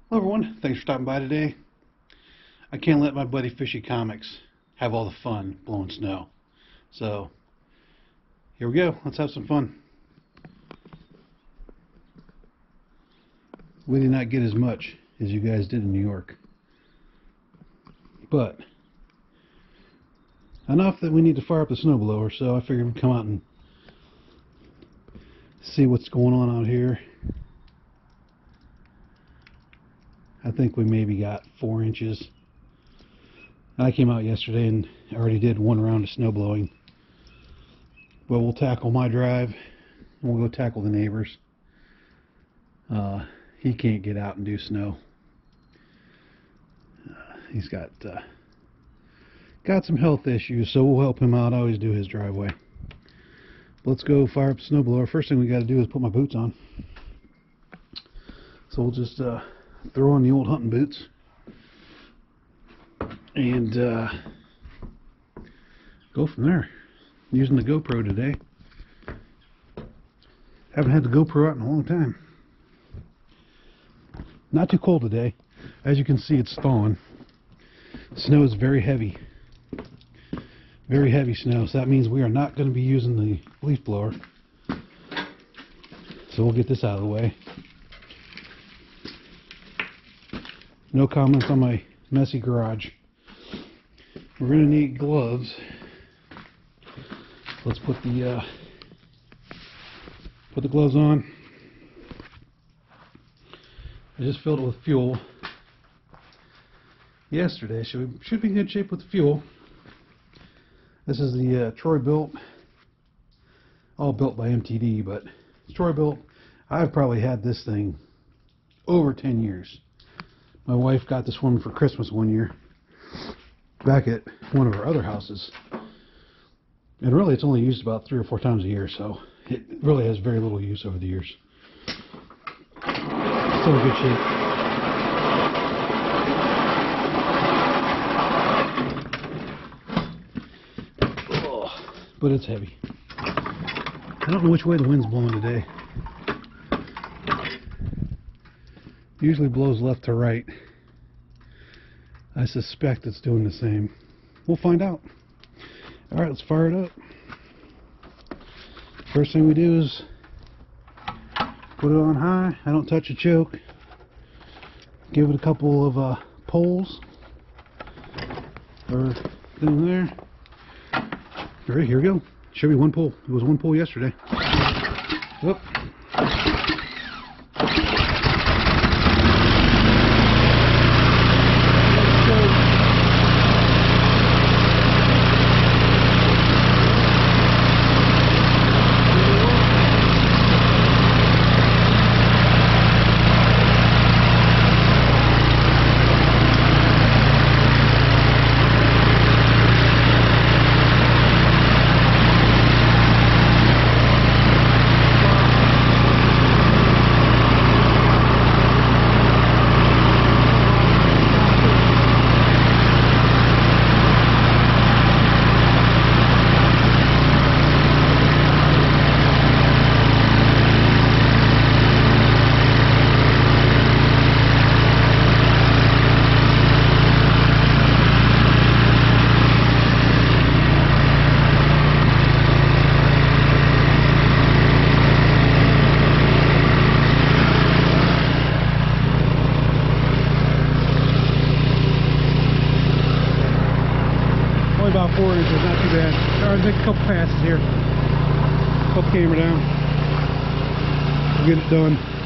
Hello everyone, thanks for stopping by today. I can't let my buddy Fishy Comics have all the fun blowing snow. So, here we go, let's have some fun. We did not get as much as you guys did in New York. But, enough that we need to fire up the snowblower, so I figured we'd come out and see what's going on out here. I think we maybe got 4 inches. I came out yesterday and already did 1 round of snow blowing. But we'll tackle my drive and we'll go tackle the neighbors. He can't get out and do snow. He's got some health issues, so we'll help him out. I always do his driveway. Let's go fire up the snowblower. First thing we got to do is put my boots on. So we'll just throw on the old hunting boots and go from there. Using the GoPro today. Haven't had the GoPro out in a long time. Not too cold today. As you can see, it's thawing. Snow is very heavy. Very heavy snow, so that means we are not going to be using the leaf blower. So we'll get this out of the way. No comments on my messy garage. We're going to need gloves. Let's put the gloves on. I just filled it with fuel yesterday. Should be in good shape with the fuel. This is the Troy-Bilt, all built by MTD, but it's Troy-Bilt. I've probably had this thing over 10 years. My wife got this one for Christmas one year, back at one of our other houses. And really it's only used about 3 or 4 times a year, so it really has very little use over the years. Still in good shape. But it's heavy. I don't know which way the wind's blowing today. Usually blows left to right. I suspect it's doing the same. We'll find out. Alright, let's fire it up. First thing we do is put it on high. I don't touch a choke. Give it a couple of pulls. Or thing there. Alright, here we go. Should be 1 pull. It was 1 pull yesterday. Whoop. About 4 inches, not too bad. Alright, take a couple passes here. Put the camera down. We'll get it done.